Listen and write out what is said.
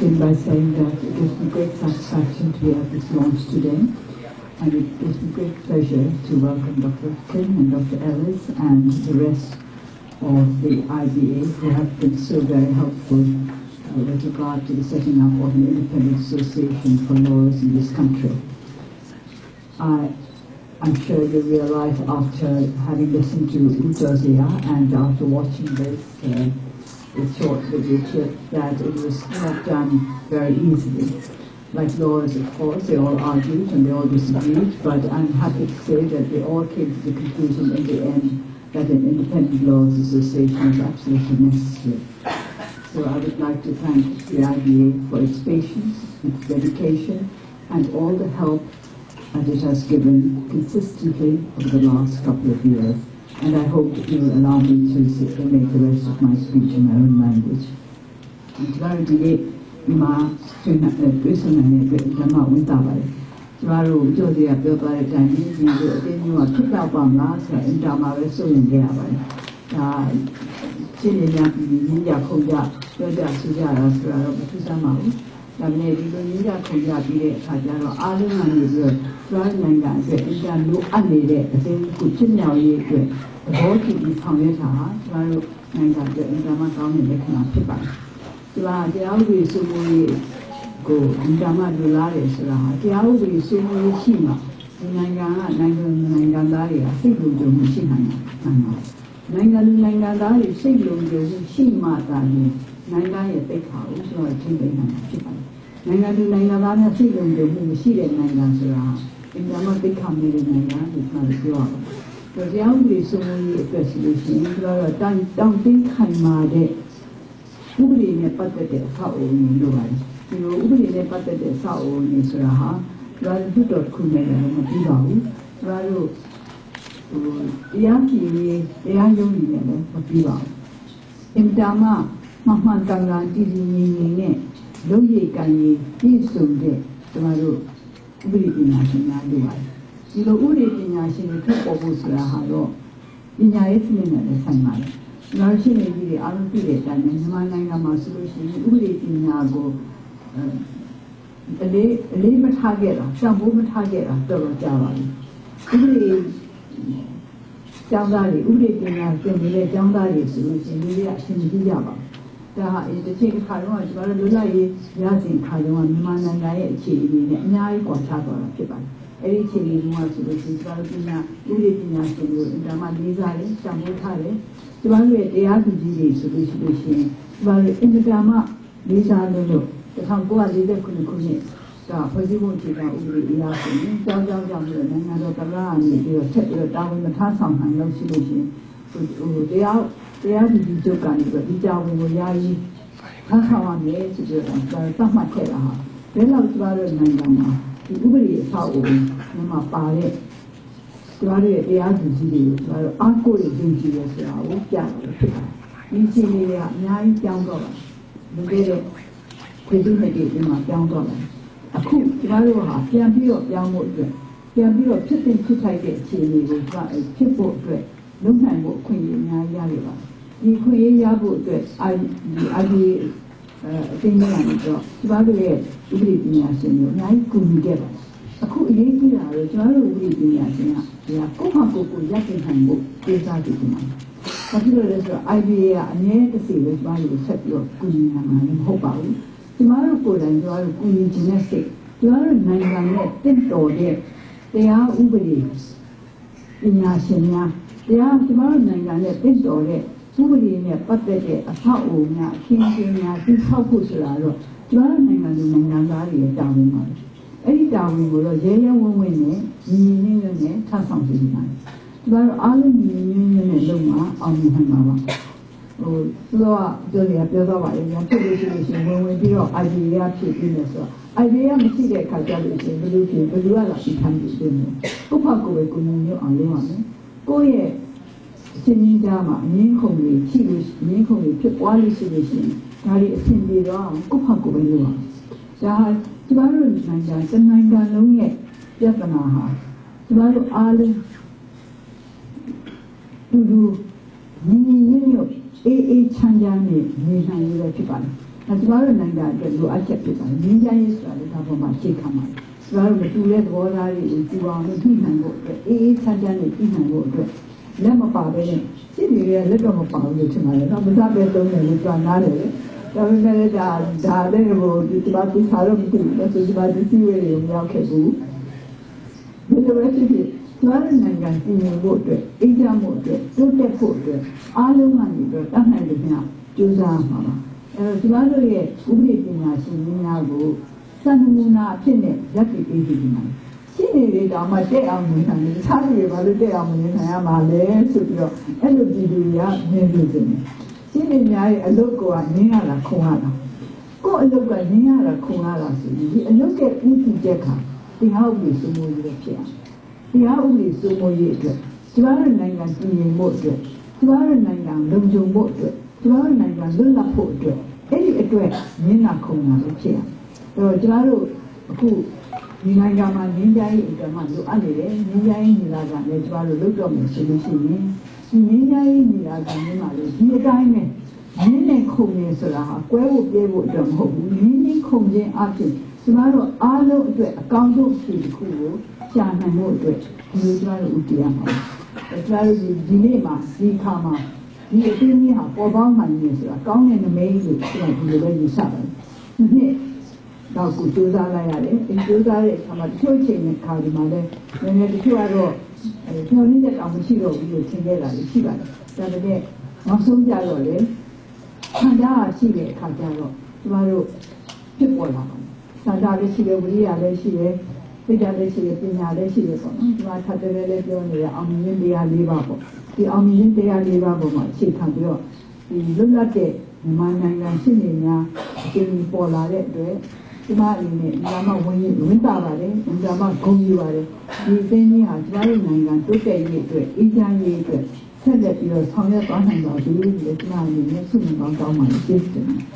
begin by saying that it gives me great satisfaction to be at this launch today, and it gives me great pleasure to welcome Dr. Kim and Dr. Ellis and the rest of the IBA who have been so very helpful with regard to the setting up of an independent association for lawyers in this country. I'm sure you realize after having listened to Utazia and after watching this short video clip that it was not done very easily. Like lawyers, of course, they all argued and they all disagreed, but I'm happy to say that they all came to the conclusion in the end that an independent lawyers association is absolutely necessary. So I would like to thank the IBA for its patience, its dedication, and all the help that it has given consistently over the last couple of years. And I hope that you will allow me to make the rest of my speech in my own language. ကျမတို့နိုင်ငံအတွက်လိုအပ်ချက်ဖြစ်ပါတယ်ငြိမ်းချမ်းရေးဆိုတာလည်းဒါပေါ်မှာရှေ့ခံပါတယ်ကျမတို့မတူတဲ့သဘောထားတွေကိုတူအောင်လို့ပြည်နိုင်ဖို့အတွက်အေးအေးချမ်းချမ်းနဲ့ပြည်နိုင်ဖို့အတွက်လက်မပါပဲနဲ့ရှင်းနေတဲ့လက်တော့မပါဘူးလို့ထင်ပါတယ်တော့မစားပဲသုံးတယ်လို့ပြောနားတယ်လေဒါပေမဲ့ဒါလည်းဟိုဒီမှာသူစားလို့မသိဘူးဆိုဒီမှာဒီစီဝေးတွေမရောက်ခဲ့ဘူးဒီလိုပဲဖြစ်ဖြစ်ကျမတို့နိုင်ငံပြည်နေဖို့အတွက်အေးချမ်းဖို့အတွက်တိုးတက်ဖို့အတွက်အားလုံးကနေတော့တတ်နိုင်လို့များကြိုးစားမှာပါအဲတော့ကျမတို့ရဲ့ဥပဒေပညာရှင်များကိုစံနမူနာအဖြစ်နဲ့ရပ်တည်ပေးပြီးမှာရှင်းနေလေတော့မှတက်အောင်နေနိုင်တယ်စားရည်ဘာလို့တက်အောင်နေနိုင်ရမှာလဲဆိုပြီးတော့အဲ့လိုပြည်သူတွေကမြင်လို့တယ်ရှင်းနေများရဲ့အလုပ်ကနင်းရတာခုံရတာကို့အလုပ်ကနင်းရတာခုံရတာဆိုပြီးဒီအလုပ်ရဲ့ဥပဒေချက်ခါတရားဥပဒေစိုးမိုးရေးဖြစ်အောင်တရားဥပဒေစိုးမိုးရေးအတွက်ကျမတို့နိုင်ငံပြည်ရင်ဖို့အတွက်ကျမတို့နိုင်ငံလုံခြုံဖို့အတွက်ကျမတို့နိုင်ငံလွတ်လပ်ဖို့အတွက်အဲ့ဒီအတွက်မျက်နှာခုံတာလို့ဖြစ်အောင်အဲ့တော့ကျမတို့အခုဒီနိုင်ငံမှာငင်းကြိုင်းအတွက်မှလိုအပ်နေတယ်ငင်းကြိုင်းညီလာခံနဲ့ကျမတို့လုပ်တော့မယ်ဆိုလို့ရှိရင်ဒီငင်းကြိုင်းညီလာခံနဲ့မှလေဒီအတိုင်းနဲ့ငင်းနဲ့ခုံနေဆိုတာဟာကွဲဖို့ပြဲဖို့အတွက်မဟုတ်ဘူးငင်းချင်းခုံချင်းအဖြစ်ကျမတို့အားလုံးအတွက်အကောင်းဆုံးဖြစ်တစ်ခုကိုရှာနိုင်ဖို့အတွက်ဒီလိုကျမတို့ဦးတည်ရမှာကျမတို့ဒီနေ့မှာဒီခါမှာဒီအသိဉာဏ်ဟာပေါ်ပေါင်းနိုင်နေဆိုတာကောင်းတဲ့နမိတ်လို့ကျွန်တော်ဒီလိုပဲယူဆပါတယ်။နှစ်တော့ကိုစူးစမ်းလိုက်ရတယ်။ဒီစူးစမ်းတဲ့အခါမှာတချို့ချိန်နဲ့ခါဒီမှာလည်းနည်းနည်းတချို့ကတော့ပြောင်းနေတဲ့ကောင်မရှိတော့ဘူးလို့ထင်ခဲ့တာလည်းရှိပါတယ်။ဒါပေမဲ့နောက်ဆုံးကြတော့လေခံစားရှိတဲ့အခါကျတော့ကျမတို့ဖြစ်ပေါ်လာပါတယ်။ခံစားလည်းရှိတယ်ဝိရိယလည်းရှိတယ်သိတာလည်းရှိတယ်ပညာလည်းရှိတယ်ပေါ့နော်။ဒီမှာထပ်တယ်လည်းပြောနေရအောင်မြင်တရား၄ပါးပေါ့။ဒီအောင်မြင်တရား၄ပါးပေါ်မှာအခြေခံပြီးတော့ဒီလွတ်လပ်တဲ့မြန်မာနိုင်ငံရှင်းနေများအကျဉ်းပေါ်လာတဲ့အတွက်ဒီမှာအနေနဲ့ဒီမှာဝင်တာပါတယ်ဒီမှာဂုဏ်ယူပါတယ်ဒီအင်းကြီးဟာကျမတို့နိုင်ငံတိုးတက်ရေးအတွက်အေးချမ်းရေးအတွက်ဆက်လက်ပြီးတော့ဆောင်ရွက်သွားနိုင်ပါဘူးလို့ဒီမှာအနေနဲ့ဆုမွန်ကောင်းပါတယ်ကျေးဇူးတင်ပါတယ်